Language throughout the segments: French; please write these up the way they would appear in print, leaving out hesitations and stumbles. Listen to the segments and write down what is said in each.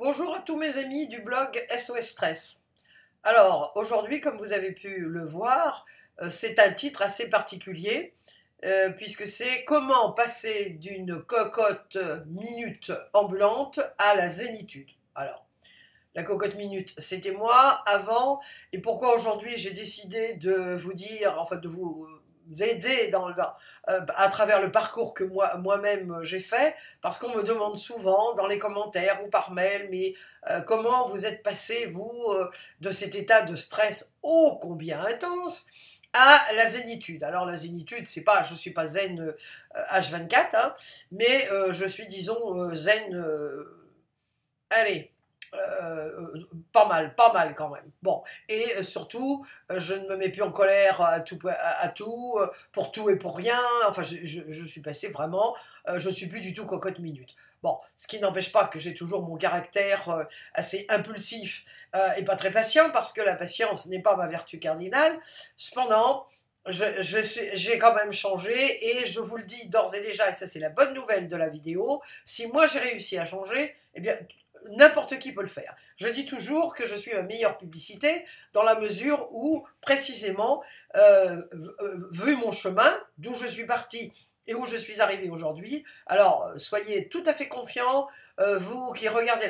Bonjour à tous mes amis du blog SOS Stress. Alors, aujourd'hui, comme vous avez pu le voir, c'est un titre assez particulier, puisque c'est comment passer d'une cocotte minute ambulante à la zénitude. Alors, la cocotte minute, c'était moi avant, et pourquoi aujourd'hui j'ai décidé de vous dire, en fait, de vous aider à travers le parcours que moi-même j'ai fait, parce qu'on me demande souvent dans les commentaires ou par mail, mais comment vous êtes passé, vous, de cet état de stress ô combien intense à la zénitude. Alors la zénitude, c'est pas, je suis pas zen H24, hein, mais je suis, disons, zen, allez, pas mal quand même. Bon, et surtout, je ne me mets plus en colère à tout, pour tout et pour rien. Enfin, je suis passé vraiment, je suis plus du tout cocotte minute. Bon, ce qui n'empêche pas que j'ai toujours mon caractère assez impulsif et pas très patient, parce que la patience n'est pas ma vertu cardinale. Cependant, j'ai quand même changé, et je vous le dis d'ores et déjà, et ça c'est la bonne nouvelle de la vidéo, si moi j'ai réussi à changer, eh bien n'importe qui peut le faire. Je dis toujours que je suis ma meilleure publicité dans la mesure où, précisément, vu mon chemin, d'où je suis partie et où je suis arrivée aujourd'hui, alors soyez tout à fait confiants, vous qui regardez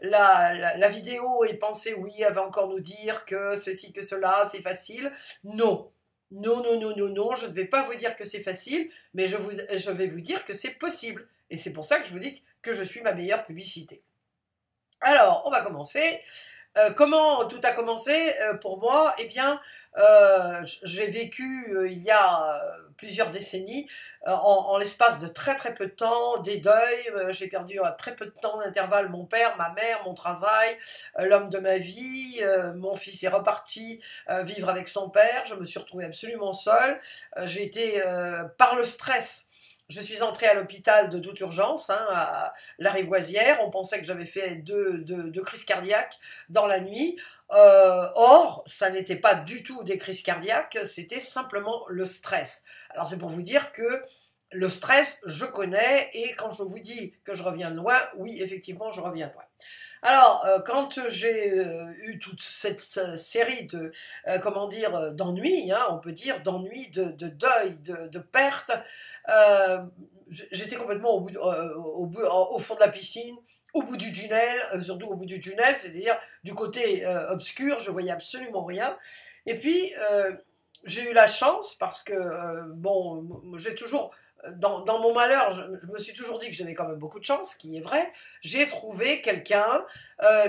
la vidéo et pensez, oui, elle va encore nous dire que ceci, que cela, c'est facile. Non. Non, non, non, non, non, je ne vais pas vous dire que c'est facile, mais je vais vous dire que c'est possible. Et c'est pour ça que je vous dis que je suis ma meilleure publicité. Alors, on va commencer. Comment tout a commencé pour moi? Eh bien, j'ai vécu il y a plusieurs décennies, en l'espace de très très peu de temps, des deuils. J'ai perdu à très peu de temps d'intervalle mon père, ma mère, mon travail, l'homme de ma vie. Mon fils est reparti vivre avec son père. Je me suis retrouvée absolument seule. J'ai été, par le stress, je suis entrée à l'hôpital de toute urgence, hein, à Lariboisière. On pensait que j'avais fait deux crises cardiaques dans la nuit. Or, ça n'était pas du tout des crises cardiaques, c'était simplement le stress. Alors c'est pour vous dire que le stress, je connais, et quand je vous dis que je reviens de loin, oui, effectivement, je reviens de loin. Alors, quand j'ai eu toute cette série de, comment dire, d'ennuis, hein, on peut dire, d'ennuis, de deuil, de perte, euh, j'étais complètement au fond de la piscine, au bout du tunnel, surtout au bout du tunnel, c'est-à-dire du côté obscur, je voyais absolument rien. Et puis, j'ai eu la chance, parce que, bon, j'ai toujours dans mon malheur, je me suis toujours dit que j'avais quand même beaucoup de chance, ce qui est vrai. J'ai trouvé quelqu'un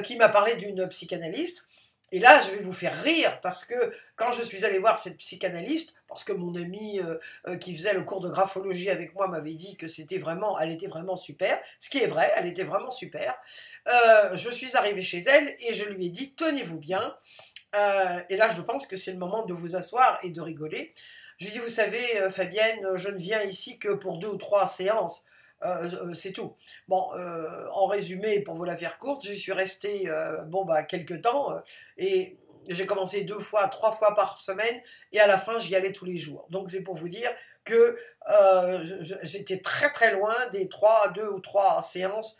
qui m'a parlé d'une psychanalyste. Et là, je vais vous faire rire, parce que quand je suis allée voir cette psychanalyste, parce que mon ami qui faisait le cours de graphologie avec moi m'avait dit que c'était vraiment, elle était vraiment super, ce qui est vrai, elle était vraiment super. Je suis arrivée chez elle et je lui ai dit, tenez-vous bien. Et là, je pense que c'est le moment de vous asseoir et de rigoler. Je lui ai dit, vous savez, Fabienne, je ne viens ici que pour 2 ou 3 séances. C'est tout. Bon, en résumé, pour vous la faire courte, j'y suis restée bon, bah, quelques temps, et j'ai commencé 2 fois, 3 fois par semaine, et à la fin, j'y allais tous les jours. Donc, c'est pour vous dire que j'étais très très loin des 2 ou 3 séances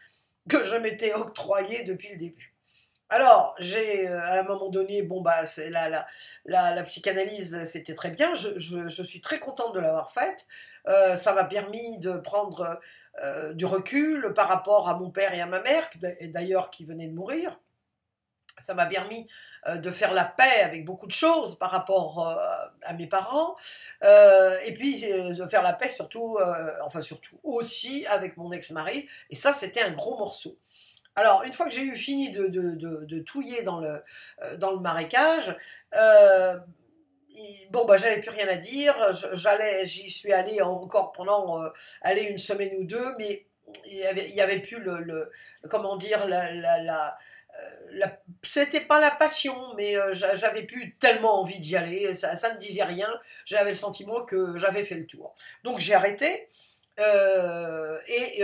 que je m'étais octroyées depuis le début. Alors, j'ai, à un moment donné, bon, bah, c'est la psychanalyse, c'était très bien, je suis très contente de l'avoir faite. Ça m'a permis de prendre du recul par rapport à mon père et à ma mère, et d'ailleurs qui venaient de mourir. Ça m'a permis de faire la paix avec beaucoup de choses par rapport à mes parents, et puis de faire la paix surtout, enfin surtout aussi avec mon ex-mari, et ça c'était un gros morceau. Alors, une fois que j'ai eu fini de touiller dans le marécage, bon, bah, j'avais plus rien à dire. J'y suis allée encore pendant aller 1 semaine ou 2, mais il y avait plus comment dire, c'était pas la passion, mais j'avais plus tellement envie d'y aller. Ça ne disait rien. J'avais le sentiment que j'avais fait le tour. Donc j'ai arrêté. Et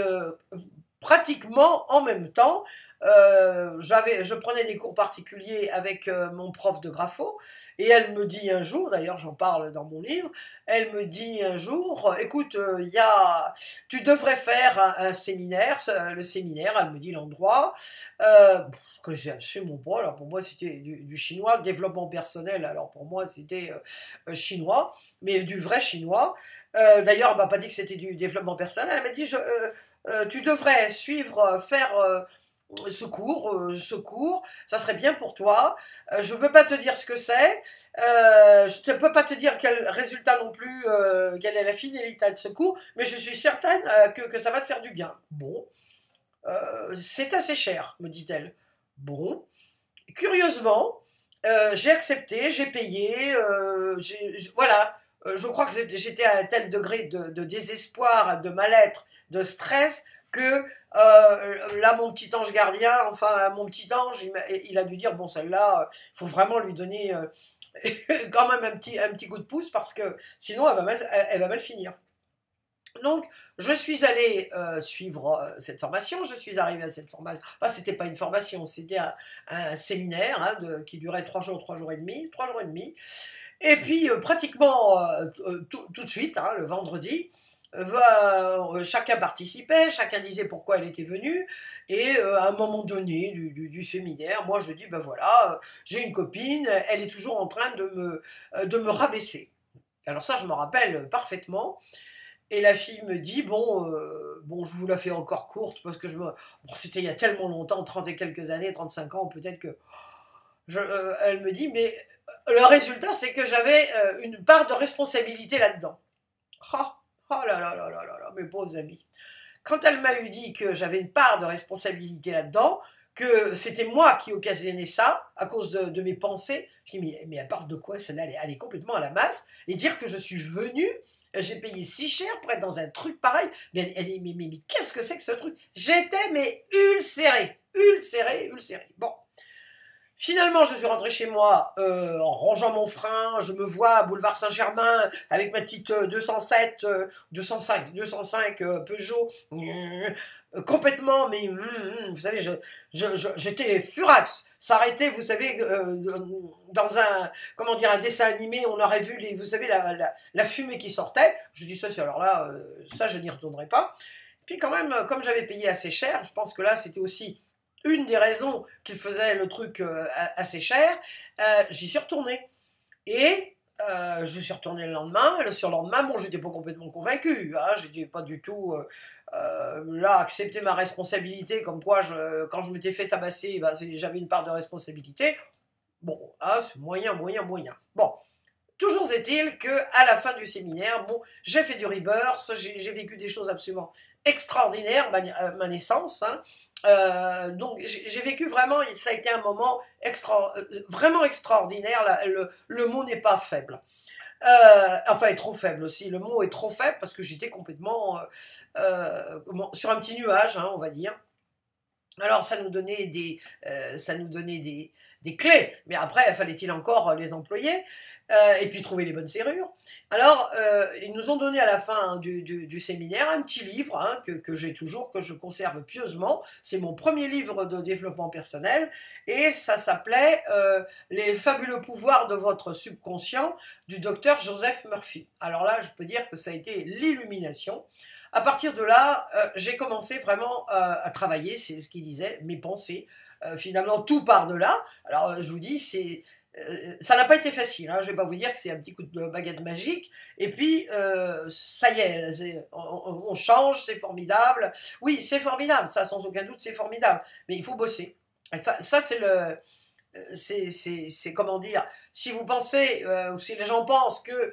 pratiquement en même temps. Je prenais des cours particuliers avec mon prof de grapho, et elle me dit un jour, d'ailleurs j'en parle dans mon livre, elle me dit un jour, écoute, tu devrais faire un séminaire, le séminaire, elle me dit l'endroit, je connaissais absolument pas, alors pour moi c'était du chinois, le développement personnel, alors pour moi c'était chinois, mais du vrai chinois. D'ailleurs elle m'a pas dit que c'était du développement personnel, elle m'a dit, tu devrais faire ce cours, ça serait bien pour toi. Je ne peux pas te dire ce que c'est, je ne peux pas te dire quel résultat non plus, quelle est la finalité de ce cours, mais je suis certaine que ça va te faire du bien. Bon, c'est assez cher, me dit-elle. Bon, curieusement, j'ai accepté, j'ai payé, voilà. Je crois que j'étais à un tel degré de désespoir, de mal-être, de stress, que là, mon petit ange gardien, enfin, mon petit ange, il a dû dire, bon, celle-là, il faut vraiment lui donner quand même un petit coup de pouce, parce que sinon, elle va mal finir. Donc, je suis allée suivre cette formation, je suis arrivée à cette formation, enfin, c'était pas une formation, c'était un séminaire hein, qui durait 3 jours et demi, et puis pratiquement tout de suite, hein, le vendredi, chacun participait, chacun disait pourquoi elle était venue, et à un moment donné du séminaire, moi je dis, ben voilà, j'ai une copine, elle est toujours en train de me rabaisser. Alors ça, je me rappelle parfaitement. Et la fille me dit, bon, je vous la fais encore courte, parce que bon, c'était il y a tellement longtemps, 30 et quelques années, 35 ans, peut-être que... elle me dit, mais le résultat, c'est que j'avais une part de responsabilité là-dedans. Oh là là là là là là, mes pauvres amis. Quand elle m'a eu dit que j'avais une part de responsabilité là-dedans, que c'était moi qui occasionnais ça, à cause de mes pensées, je dis, mais elle parle de quoi celle-là, elle est complètement à la masse, et dire que je suis venue, j'ai payé si cher pour être dans un truc pareil, mais qu'est-ce que c'est que ce truc? J'étais, mais ulcérée. Bon. Finalement, je suis rentrée chez moi en rangeant mon frein, je me vois à Boulevard Saint-Germain avec ma petite 205 Peugeot, complètement, mais vous savez, j'étais furax, s'arrêter, vous savez, dans comment dire, un dessin animé, on aurait vu, vous savez, la fumée qui sortait. Je dis ça, alors là, ça, je n'y retournerai pas. Puis quand même, comme j'avais payé assez cher, je pense que là, c'était aussi une des raisons qu'il faisait le truc assez cher, j'y suis retournée. Et je suis retournée le lendemain, et le surlendemain, bon, j'étais pas complètement convaincue, hein, j'étais pas du tout là, accepter ma responsabilité, comme quoi, quand je m'étais fait tabasser, ben, j'avais une part de responsabilité. Bon, hein, c'est moyen. Bon, toujours est-il qu'à la fin du séminaire, bon, j'ai fait du rebirth, j'ai vécu des choses absolument extraordinaires, ma naissance, hein. Donc j'ai vécu vraiment, ça a été un moment vraiment extraordinaire, le mot n'est pas faible. Enfin, est trop faible aussi, le mot est trop faible parce que j'étais complètement sur un petit nuage, hein, on va dire. Alors ça nous donnait des clés, mais après fallait-il encore les employer et puis trouver les bonnes serrures. Alors ils nous ont donné à la fin du séminaire un petit livre hein, que j'ai toujours, que je conserve pieusement. C'est mon premier livre de développement personnel et ça s'appelait Les fabuleux pouvoirs de votre subconscient du docteur Joseph Murphy. Alors là, je peux dire que ça a été l'illumination. À partir de là, j'ai commencé vraiment à travailler, c'est ce qu'il disait, mes pensées. Finalement, tout part de là. Alors, je vous dis, ça n'a pas été facile. Hein. Je ne vais pas vous dire que c'est un petit coup de baguette magique. Et puis, ça y est, on change, c'est formidable. Oui, c'est formidable, ça, sans aucun doute, c'est formidable. Mais il faut bosser. Et ça c'est c'est comment dire, si vous pensez, ou si les gens pensent que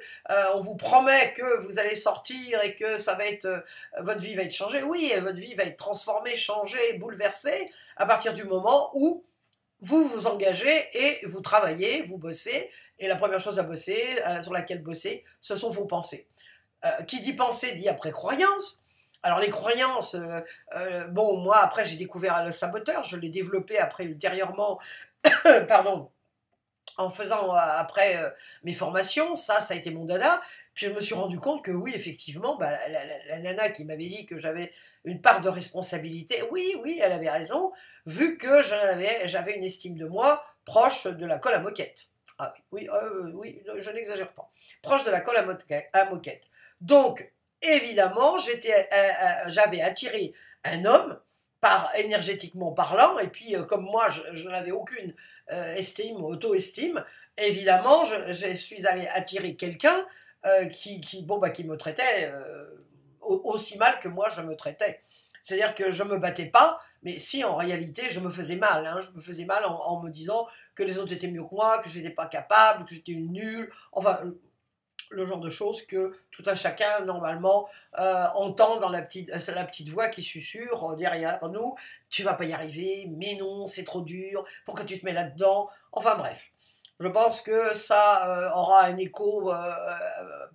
on vous promet que vous allez sortir et que ça va être, votre vie va être changée, oui, votre vie va être transformée, changée, bouleversée, à partir du moment où vous vous engagez et vous travaillez, vous bossez, et la première chose à bosser, sur laquelle bosser, ce sont vos pensées. Qui dit pensée dit après croyance. Alors les croyances, bon, moi après j'ai découvert le saboteur, je l'ai développé après ultérieurement, pardon, en faisant après mes formations, ça a été mon dada. Puis je me suis rendu compte que oui, effectivement, bah, la nana qui m'avait dit que j'avais une part de responsabilité, oui, oui, elle avait raison, vu que j'avais une estime de moi proche de la colle à moquette. Ah oui, oui, oui, je n'exagère pas. Proche de la colle à moquette. Donc, évidemment, j'avais attiré un homme, énergétiquement parlant, et puis comme moi, je n'avais aucune estime, auto-estime, évidemment, je suis allée attirer quelqu'un qui me traitait aussi mal que moi je me traitais. C'est-à-dire que je me battais pas, mais si en réalité je me faisais mal, hein, je me faisais mal en me disant que les autres étaient mieux que moi, que j'étais pas capable, que j'étais une nulle, enfin le genre de choses que tout un chacun normalement entend dans la petite voix qui susurre derrière nous, tu vas pas y arriver, mais non, c'est trop dur, pourquoi tu te mets là-dedans, enfin bref. Je pense que ça aura un écho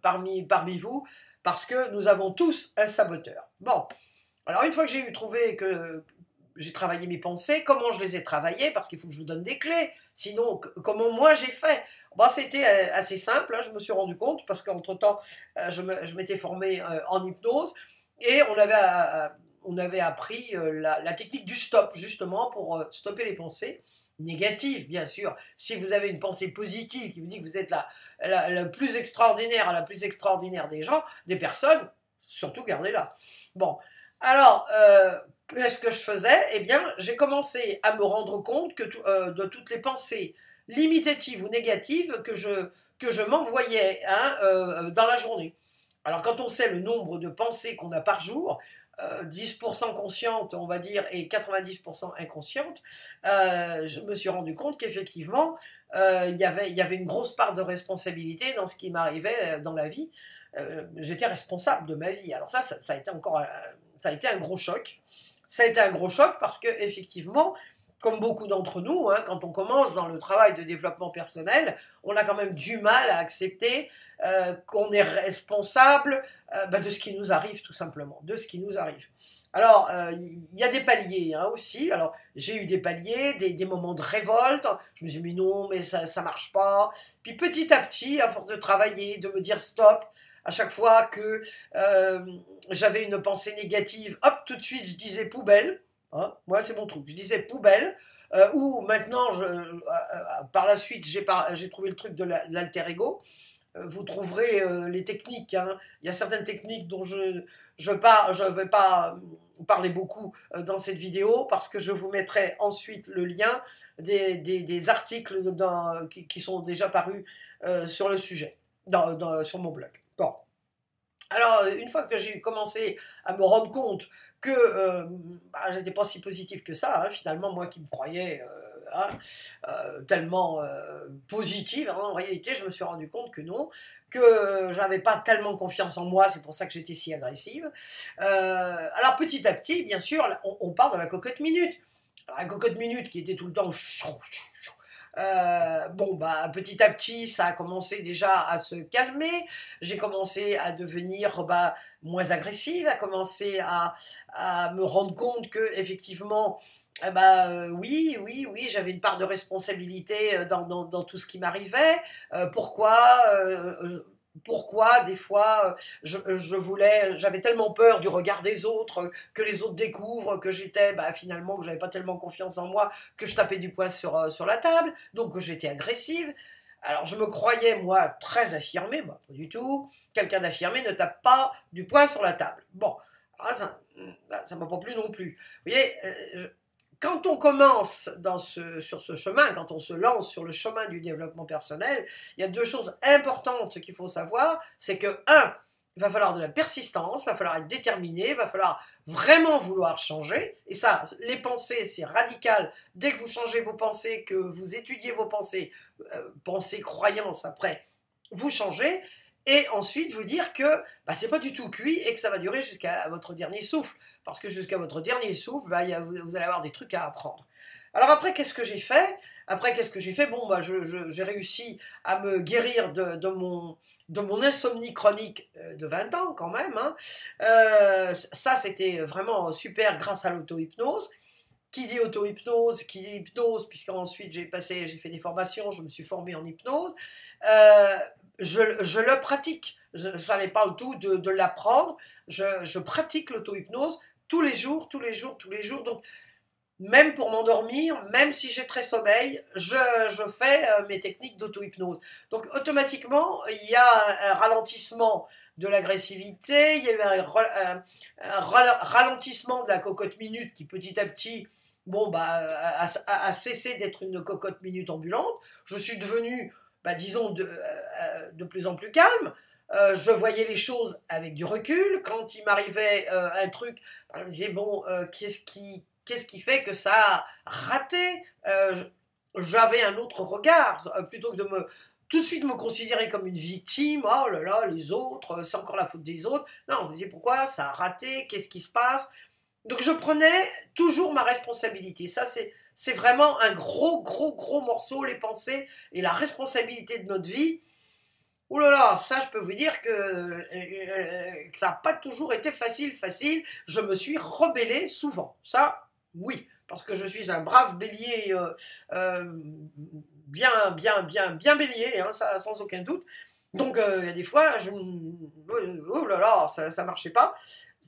parmi vous, parce que nous avons tous un saboteur. Bon, alors une fois que j'ai trouvé que j'ai travaillé mes pensées, comment je les ai travaillées, parce qu'il faut que je vous donne des clés, sinon comment moi j'ai fait. Bon, c'était assez simple, hein, je me suis rendu compte, parce qu'entre-temps, je m'étais formée en hypnose, et on avait appris la technique du stop, justement, pour stopper les pensées négatives, bien sûr. Si vous avez une pensée positive qui vous dit que vous êtes la plus extraordinaire, la plus extraordinaire des gens, des personnes, surtout gardez-la. Bon, alors, qu'est-ce que je faisais? Eh bien, j'ai commencé à me rendre compte de toutes les pensées limitatives ou négatives que je m'envoyais hein, dans la journée. Alors, quand on sait le nombre de pensées qu'on a par jour, 10% conscientes, on va dire, et 90% inconscientes, je me suis rendu compte qu'effectivement, il y avait une grosse part de responsabilité dans ce qui m'arrivait dans la vie. J'étais responsable de ma vie. Alors ça a été ça a été un gros choc. Ça a été un gros choc parce que effectivement, comme beaucoup d'entre nous, hein, quand on commence dans le travail de développement personnel, on a quand même du mal à accepter qu'on est responsable de ce qui nous arrive, tout simplement, de ce qui nous arrive. Alors, il y a des paliers hein, aussi. Alors, j'ai eu des paliers, des moments de révolte. Je me suis dit, mais non, mais ça marche pas. Puis petit à petit, à force de travailler, de me dire stop, à chaque fois que j'avais une pensée négative, hop, tout de suite, je disais poubelle. Hein, moi, c'est mon truc. Je disais poubelle. Ou maintenant, par la suite, j'ai trouvé le truc de l'alter ego. Vous trouverez les techniques. Hein. Il y a certaines techniques dont je ne vais pas parler beaucoup dans cette vidéo parce que je vous mettrai ensuite le lien des articles qui sont déjà parus sur le sujet, sur mon blog. Bon. Alors, une fois que j'ai commencé à me rendre compte que je n'étais pas si positif que ça, hein, finalement, moi qui me croyais hein, tellement positive, hein, en réalité, je me suis rendu compte que non, que je n'avais pas tellement confiance en moi, c'est pour ça que j'étais si agressive. Alors, petit à petit, bien sûr, on part de la cocotte minute. Alors, la cocotte minute qui était tout le temps petit à petit, ça a commencé déjà à se calmer. J'ai commencé à devenir moins agressive, à commencer à me rendre compte que effectivement, oui, j'avais une part de responsabilité dans tout ce qui m'arrivait. Pourquoi des fois j'avais tellement peur du regard des autres, que les autres découvrent que j'étais finalement, que j'avais pas tellement confiance en moi, que je tapais du poing sur la table, donc que j'étais agressive. Alors je me croyais moi très affirmée, pas du tout. Quelqu'un d'affirmé ne tape pas du poing sur la table. Bon, alors ça m'a pas plu non plus. Vous voyez, quand on commence sur ce chemin, quand on se lance sur le chemin du développement personnel, il y a deux choses importantes qu'il faut savoir. C'est que, il va falloir de la persistance, il va falloir être déterminé, il va falloir vraiment vouloir changer. Et ça, les pensées, c'est radical. Dès que vous changez vos pensées, que vous étudiez vos pensées, pensées, croyances, après, vous changez. Et ensuite vous dire que c'est pas du tout cuit et que ça va durer jusqu'à votre dernier souffle. Parce que jusqu'à votre dernier souffle, vous allez avoir des trucs à apprendre. Alors après, qu'est-ce que j'ai fait? Bon, j'ai réussi à me guérir de mon insomnie chronique de 20 ans quand même. Hein. Ça, c'était vraiment super grâce à l'auto-hypnose. qui dit auto-hypnose, qui dit hypnose, puisqu'ensuite j'ai fait des formations, je me suis formée en hypnose, je le pratique. Ça n'est pas le tout de l'apprendre, je pratique l'auto-hypnose tous les jours, tous les jours, tous les jours. Donc, même pour m'endormir, même si j'ai très sommeil, je fais mes techniques d'auto-hypnose. Donc, automatiquement, il y a un ralentissement de l'agressivité, il y a un ralentissement de la cocotte minute qui petit à petit, bon, bah, a cessé d'être une cocotte minute ambulante. Je suis devenue, bah, disons, de plus en plus calme. Je voyais les choses avec du recul. Quand il m'arrivait un truc, je me disais, bon, qu'est-ce qui fait que ça a raté? J'avais un autre regard, plutôt que de tout de suite me considérer comme une victime. Oh là là, les autres, c'est encore la faute des autres. Non, je me disais, pourquoi ça a raté? Qu'est-ce qui se passe? Donc je prenais toujours ma responsabilité. Ça, c'est vraiment un gros morceau, les pensées et la responsabilité de notre vie. Ouh là là, ça je peux vous dire que ça n'a pas toujours été facile. Je me suis rebellée souvent. Ça, oui, parce que je suis un brave bélier, bien bélier, hein, ça sans aucun doute. Donc il y a des fois, oh là là, ça ne marchait pas.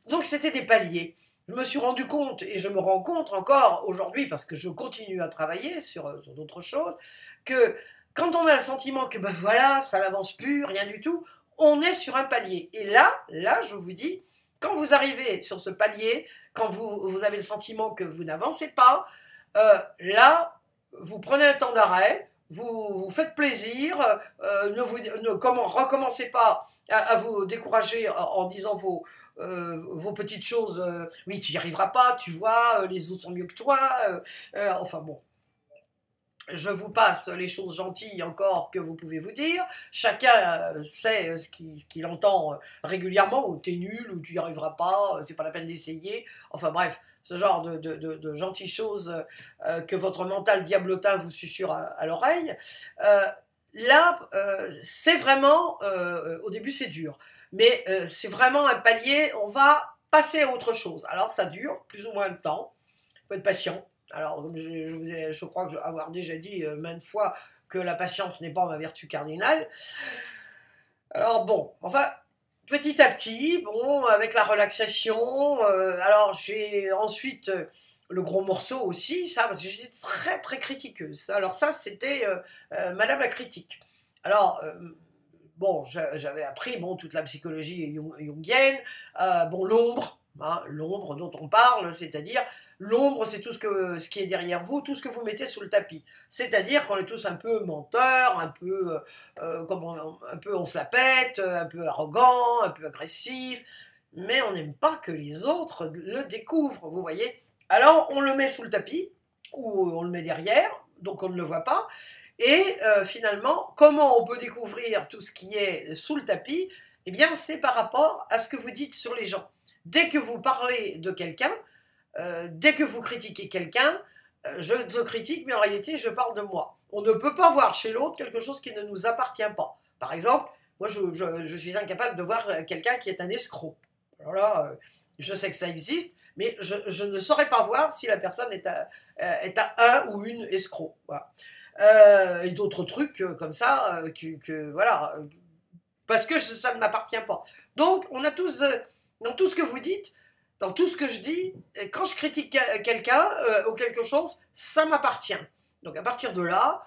Donc c'était des paliers. Je me suis rendu compte, et je me rends compte encore aujourd'hui, parce que je continue à travailler sur d'autres choses, que quand on a le sentiment que ben voilà, ça n'avance plus, rien du tout, on est sur un palier. Et là, je vous dis, quand vous arrivez sur ce palier, quand vous avez le sentiment que vous n'avancez pas, là, vous prenez un temps d'arrêt, vous faites plaisir, recommencez pas à vous décourager en disant vos petites choses, oui, tu n'y arriveras pas, tu vois, les autres sont mieux que toi, enfin bon. Je vous passe les choses gentilles encore que vous pouvez vous dire. Chacun sait ce qu'il entend régulièrement, ou t'es nul, ou tu n'y arriveras pas, c'est pas la peine d'essayer. Enfin bref, ce genre de gentilles choses que votre mental diablotin vous susurre à l'oreille. Là, c'est vraiment, au début c'est dur, mais c'est vraiment un palier, on va passer à autre chose. Alors ça dure plus ou moins de temps, il faut être patient. Alors, comme je crois avoir déjà dit maintes fois que la patience n'est pas ma vertu cardinale. Alors bon, enfin, petit à petit, bon, avec la relaxation, alors j'ai ensuite le gros morceau aussi, ça, parce que j'étais très critiqueuse. Alors ça, c'était Madame la critique. Alors, bon, j'avais appris bon, toute la psychologie jungienne, bon, l'ombre. Hein, l'ombre dont on parle, c'est-à-dire l'ombre, c'est tout ce qui est derrière vous, tout ce que vous mettez sous le tapis. C'est-à-dire qu'on est tous un peu menteurs, un peu, on se la pète, un peu arrogant, un peu agressif, mais on n'aime pas que les autres le découvrent, vous voyez. Alors on le met sous le tapis, ou on le met derrière, donc on ne le voit pas, et finalement, comment on peut découvrir tout ce qui est sous le tapis? Eh bien, c'est par rapport à ce que vous dites sur les gens. Dès que vous parlez de quelqu'un, dès que vous critiquez quelqu'un, je te critique, mais en réalité, je parle de moi. On ne peut pas voir chez l'autre quelque chose qui ne nous appartient pas. Par exemple, moi, je suis incapable de voir quelqu'un qui est un escroc. Alors là, je sais que ça existe, mais je ne saurais pas voir si la personne est à un ou une escroc. Voilà. Et d'autres trucs comme ça, voilà, parce que ça ne m'appartient pas. Donc, on a tous... dans tout ce que vous dites, dans tout ce que je dis, quand je critique quelqu'un ou quelque chose, ça m'appartient. Donc à partir de là,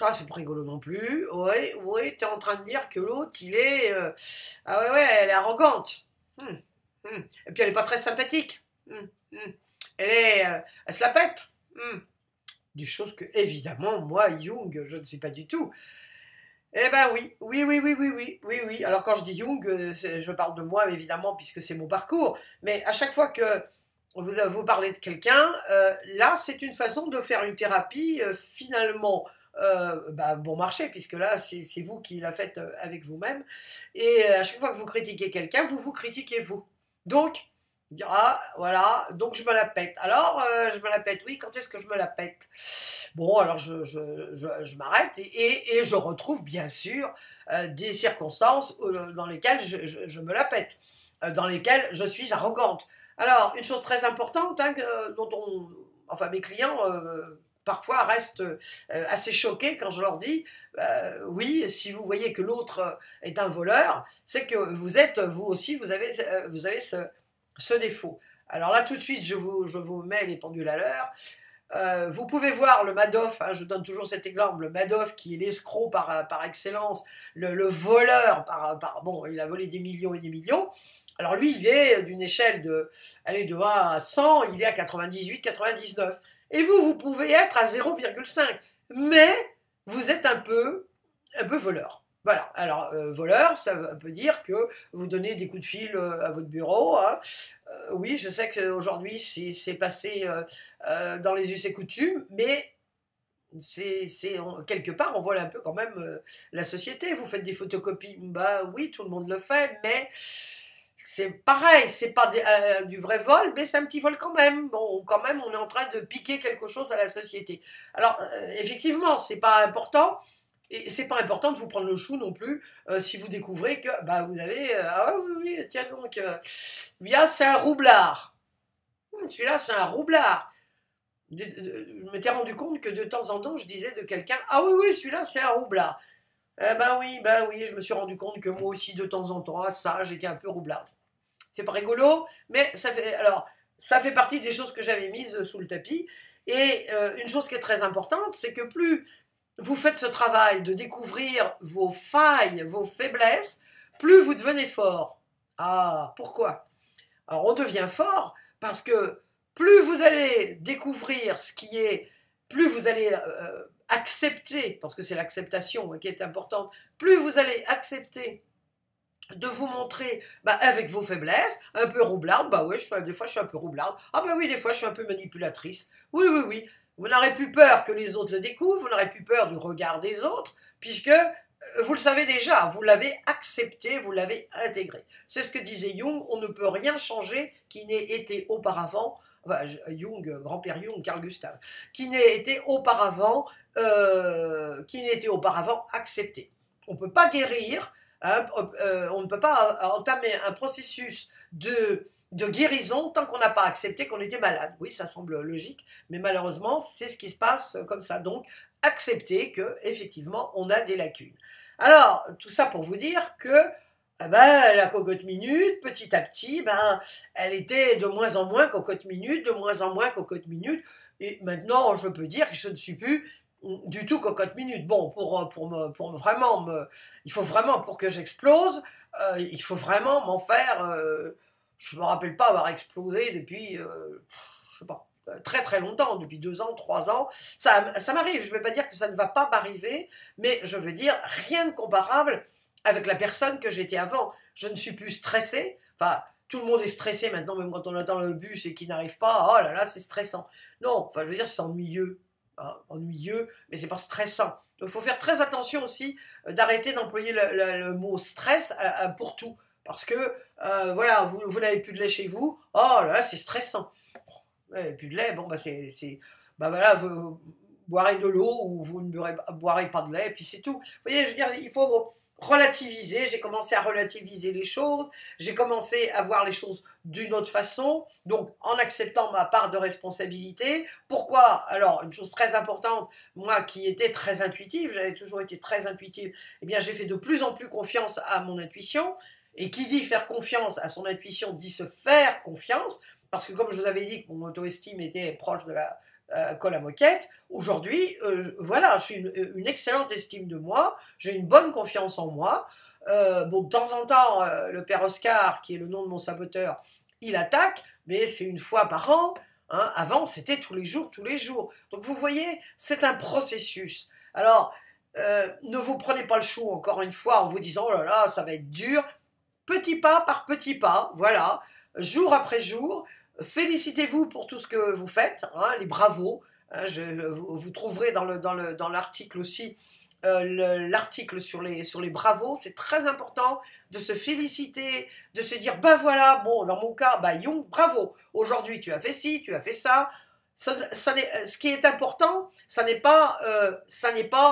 ça c'est pas rigolo non plus. Oui, t'es en train de dire que l'autre, il est... ah ouais, elle est arrogante. Et puis elle est pas très sympathique. Elle se la pète. Des choses que, évidemment, moi, Jung, je ne sais pas du tout. Eh ben oui. Alors quand je dis Jung, je parle de moi évidemment puisque c'est mon parcours, mais à chaque fois que vous parlez de quelqu'un, là c'est une façon de faire une thérapie finalement bon marché, puisque là c'est vous qui la faites avec vous-même, et à chaque fois que vous critiquez quelqu'un, vous critiquez vous. Donc, ah, voilà, donc je me la pète. Alors, je me la pète, oui, quand est-ce que je me la pète? Bon, alors je m'arrête et je retrouve bien sûr des circonstances dans lesquelles je me la pète, dans lesquelles je suis arrogante. Alors, une chose très importante, hein, enfin mes clients parfois restent assez choqués quand je leur dis, oui, si vous voyez que l'autre est un voleur, c'est que vous aussi, vous avez ce défaut. Alors là, tout de suite, je vous mets les pendules à l'heure. Vous pouvez voir le Madoff, hein, je donne toujours cet exemple, le Madoff qui est l'escroc par excellence, le voleur, bon, il a volé des millions et des millions. Alors lui, il est d'une échelle allez, de 1 à 100, il est à 98, 99. Et vous pouvez être à 0,5. Mais vous êtes un peu voleur. Voilà, alors voleur, ça veut dire que vous donnez des coups de fil à votre bureau, hein. Oui, je sais qu'aujourd'hui c'est passé dans les us et coutumes, mais quelque part on voit un peu quand même la société. Vous faites des photocopies, bah oui, tout le monde le fait, mais c'est pareil, c'est pas du vrai vol, mais c'est un petit vol quand même. Bon, quand même, on est en train de piquer quelque chose à la société. Alors, effectivement, c'est pas important. Et c'est pas important de vous prendre le chou non plus si vous découvrez que bah, vous avez ah oui, oui, tiens donc bien c'est un roublard. Celui-là c'est un roublard. Je m'étais rendu compte que de temps en temps je disais de quelqu'un ah oui oui celui-là c'est un roublard. Ben oui, je me suis rendu compte que moi aussi de temps en temps à ça j'étais un peu roublard. C'est pas rigolo, mais ça fait partie des choses que j'avais mises sous le tapis. Et une chose qui est très importante, c'est que plus vous faites ce travail de découvrir vos failles, vos faiblesses, plus vous devenez fort. Ah, pourquoi? Alors on devient fort parce que plus vous allez découvrir ce qui est, plus vous allez accepter, parce que c'est l'acceptation qui est importante, plus vous allez accepter de vous montrer avec vos faiblesses, un peu roublarde, bah oui, des fois je suis un peu roublarde, ah bah oui, des fois je suis un peu manipulatrice, oui, oui, oui, vous n'aurez plus peur que les autres le découvrent, vous n'aurez plus peur du regard des autres, puisque vous le savez déjà, vous l'avez accepté, vous l'avez intégré. C'est ce que disait Jung, on ne peut rien changer qui n'ait été auparavant, enfin, Jung, grand-père Jung, Carl Gustav, qui n'ait été auparavant accepté. On ne peut pas guérir. Hein, on ne peut pas entamer un processus de guérison tant qu'on n'a pas accepté qu'on était malade. Oui, ça semble logique, mais malheureusement, c'est ce qui se passe comme ça. Donc, accepter que effectivement, on a des lacunes. Alors, tout ça pour vous dire que la cocotte minute, petit à petit, elle était de moins en moins cocotte minute, de moins en moins cocotte minute, et maintenant, je peux dire que je ne suis plus du tout cocotte minute. Bon, il faut vraiment, pour que j'explose, il faut vraiment m'en faire, je me rappelle pas avoir explosé depuis, je sais pas, très très longtemps, depuis 2 ans, 3 ans. Ça m'arrive, je ne vais pas dire que ça ne va pas m'arriver, mais je veux dire, rien de comparable avec la personne que j'étais avant. Je ne suis plus stressée, enfin, tout le monde est stressé maintenant, même quand on attend le bus et qu'il n'arrive pas, oh là là, c'est stressant. Non, enfin, je veux dire, c'est ennuyeux. Hein, ennuyeux, mais c'est pas stressant. Donc il faut faire très attention aussi d'arrêter d'employer le mot stress pour tout. Parce que, voilà, vous n'avez plus de lait chez vous, oh là là, c'est stressant. Ouais, plus de lait, bon, voilà, vous boirez de l'eau ou vous ne boirez pas de lait, et puis c'est tout. Vous voyez, je veux dire, il faut relativiser, j'ai commencé à relativiser les choses, j'ai commencé à voir les choses d'une autre façon, donc en acceptant ma part de responsabilité. Pourquoi? Alors, une chose très importante, moi qui étais très intuitive, j'avais toujours été très intuitive, eh bien j'ai fait de plus en plus confiance à mon intuition, et qui dit faire confiance à son intuition dit se faire confiance, parce que comme je vous avais dit que mon auto-estime était proche de la colle à moquette, aujourd'hui, voilà, j'ai une excellente estime de moi, j'ai une bonne confiance en moi. Bon, de temps en temps, le père Oscar, qui est le nom de mon saboteur, il attaque, mais c'est une fois par an. Hein. Avant, c'était tous les jours, tous les jours. Donc vous voyez, c'est un processus. Alors, ne vous prenez pas le chou, encore une fois, en vous disant, oh là là, ça va être dur. Petit pas par petit pas, voilà, jour après jour. Félicitez-vous pour tout ce que vous faites, hein, les bravos. Hein, vous trouverez dans l'article aussi l'article sur les bravos. C'est très important de se féliciter, de se dire, ben voilà, bon, dans mon cas, Young, bravo, aujourd'hui tu as fait ci, tu as fait ça. Ce qui est important, ça n'est pas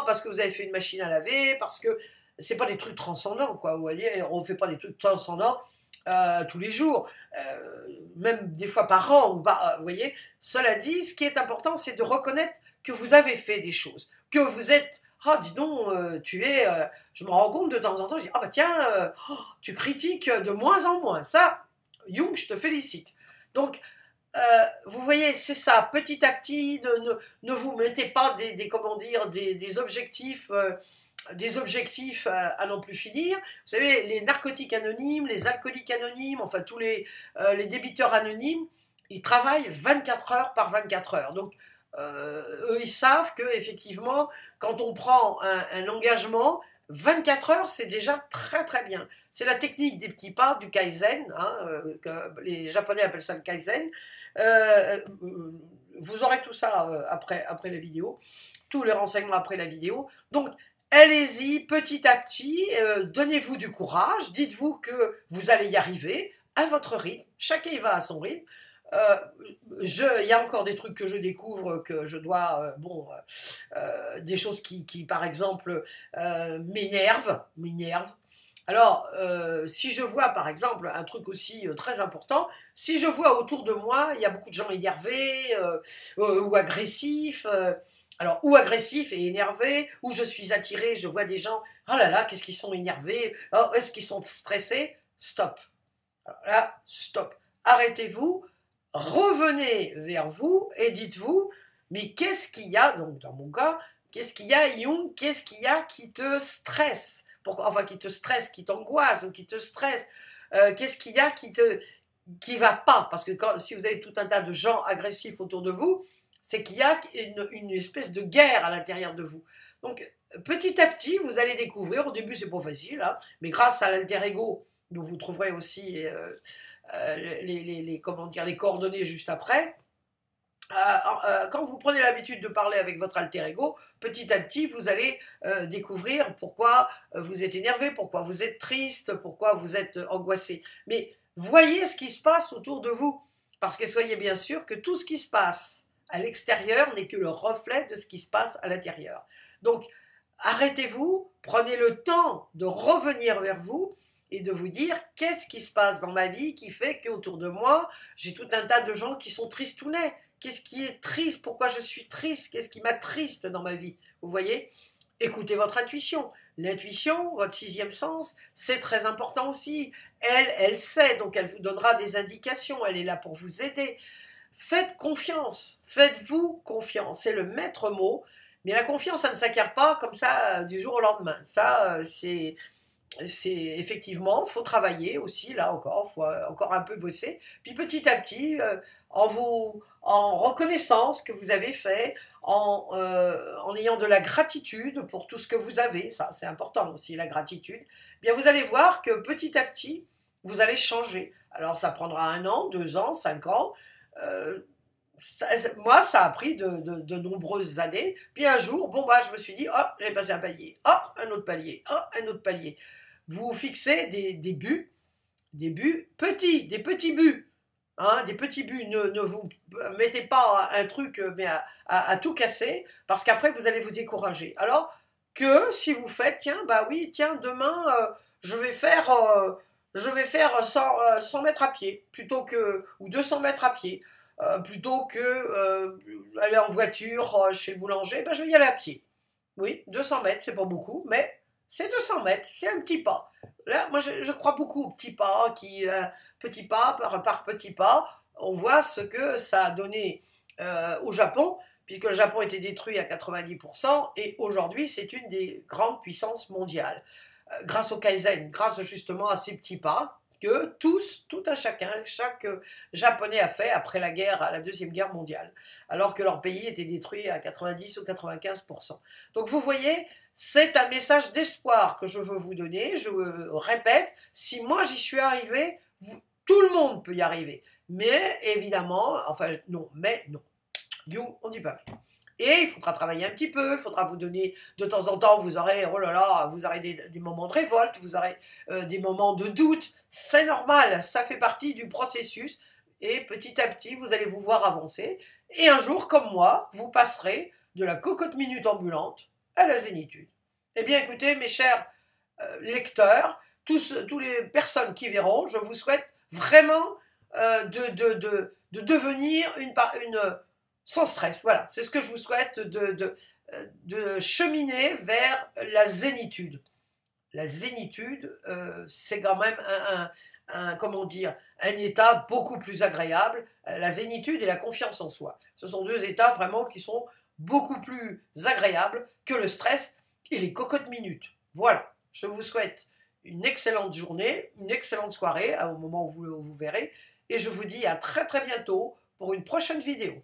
parce que vous avez fait une machine à laver, parce que c'est pas des trucs transcendants, quoi, vous voyez, on fait pas des trucs transcendants. tous les jours, même des fois par an, vous voyez. Cela dit, ce qui est important, c'est de reconnaître que vous avez fait des choses, que vous êtes, ah dis donc, je me rends compte de temps en temps, je dis, ah bah tiens, tu critiques de moins en moins, ça, Jung, je te félicite. Donc, vous voyez, c'est ça, petit à petit, ne vous mettez pas comment dire, des objectifs à n'en plus finir. Vous savez, les narcotiques anonymes, les alcooliques anonymes, enfin tous les débiteurs anonymes, ils travaillent 24 heures par 24 heures. Donc, eux, ils savent que effectivement, quand on prend un engagement, 24 heures, c'est déjà très très bien. C'est la technique des petits pas, du Kaizen, hein, que les Japonais appellent ça le Kaizen. Euh, vous aurez tout ça après la vidéo, tous les renseignements après la vidéo. Donc, allez-y petit à petit, donnez-vous du courage, dites-vous que vous allez y arriver à votre rythme, chacun y va à son rythme. Euh, il y a encore des trucs que je découvre, que je dois, des choses qui par exemple, m'énervent. Alors, si je vois par exemple un truc aussi très important, si je vois autour de moi, il y a beaucoup de gens énervés ou agressifs, alors ou agressifs et énervés, ou je suis attirée, je vois des gens, oh là là, qu'est-ce qu'ils sont énervés, oh, est-ce qu'ils sont stressés? Stop. Alors là, stop. Arrêtez-vous, revenez vers vous et dites-vous, mais qu'est-ce qu'il y a, donc dans mon cas, qu'est-ce qu'il y a, Jung, qu'est-ce qu'il y a qui te stresse? Enfin, qui te stresse, qui t'angoisse, ou qui te stresse, qu'est-ce qu'il y a qui va pas? Parce que si vous avez tout un tas de gens agressifs autour de vous, c'est qu'il y a une espèce de guerre à l'intérieur de vous. Donc, petit à petit, vous allez découvrir, au début c'est pas facile, hein, mais grâce à l'alter ego, dont vous trouverez aussi comment dire, les coordonnées juste après, quand vous prenez l'habitude de parler avec votre alter ego, petit à petit, vous allez découvrir pourquoi vous êtes énervé, pourquoi vous êtes triste, pourquoi vous êtes angoissé. Mais voyez ce qui se passe autour de vous, parce que soyez bien sûr que tout ce qui se passe à l'extérieur n'est que le reflet de ce qui se passe à l'intérieur. Donc, arrêtez-vous, prenez le temps de revenir vers vous et de vous dire qu'est-ce qui se passe dans ma vie qui fait qu'autour de moi, j'ai tout un tas de gens qui sont tristounets. Qu'est-ce qui est triste? Pourquoi je suis triste? Qu'est-ce qui m'attriste dans ma vie? Vous voyez? Écoutez votre intuition. L'intuition, votre sixième sens, c'est très important aussi. Elle sait, donc elle vous donnera des indications. Elle est là pour vous aider. Faites confiance. Faites-vous confiance. C'est le maître mot. Mais la confiance, ça ne s'acquiert pas comme ça du jour au lendemain. Ça, c'est effectivement, faut travailler aussi, là encore, faut encore un peu bosser. Puis petit à petit, en reconnaissant ce que vous avez fait, en ayant de la gratitude pour tout ce que vous avez, ça c'est important aussi, la gratitude, eh bien vous allez voir que petit à petit, vous allez changer. Alors ça prendra 1 an, 2 ans, 5 ans. euh, Moi, ça a pris de nombreuses années. Puis un jour, bon, bah, je me suis dit, oh, j'ai passé un palier. Oh, un autre palier. Oh, un autre palier. Vous fixez des buts petits, des petits buts. Hein, des petits buts. Ne vous mettez pas un truc mais à tout casser, parce qu'après, vous allez vous décourager. Alors que si vous faites, tiens, bah oui, tiens, demain, je vais faire, je vais faire 100 mètres à pied, plutôt que, ou 200 mètres à pied. Plutôt que aller en voiture chez le boulanger, ben je vais y aller à pied. Oui, 200 mètres, c'est pas beaucoup, mais c'est 200 mètres, c'est un petit pas. Là, moi, je crois beaucoup aux petits pas, petit pas par petit pas. On voit ce que ça a donné au Japon, puisque le Japon était détruit à 90%, et aujourd'hui, c'est une des grandes puissances mondiales. Grâce au Kaizen, grâce justement à ces petits pas, que tout un chacun, chaque Japonais a fait après la Deuxième Guerre mondiale, alors que leur pays était détruit à 90 ou 95%. Donc vous voyez, c'est un message d'espoir que je veux vous donner, je répète, si moi j'y suis arrivé, tout le monde peut y arriver. Mais évidemment, enfin non, mais non, on dit pas mais. Et il faudra travailler un petit peu, il faudra vous donner, de temps en temps, vous aurez, oh là là, vous aurez des moments de révolte, vous aurez des moments de doute, c'est normal, ça fait partie du processus, et petit à petit, vous allez vous voir avancer, et un jour, comme moi, vous passerez de la cocotte minute ambulante à la zénitude. Eh bien, écoutez, mes chers lecteurs, tous les personnes qui verront, je vous souhaite vraiment de devenir sans stress. Voilà, c'est ce que je vous souhaite, de cheminer vers la zénitude. La zénitude, c'est quand même comment dire, un état beaucoup plus agréable. La zénitude et la confiance en soi. Ce sont deux états vraiment qui sont beaucoup plus agréables que le stress et les cocottes minutes. Voilà, je vous souhaite une excellente journée, une excellente soirée au moment où vous verrez, et je vous dis à très très bientôt pour une prochaine vidéo.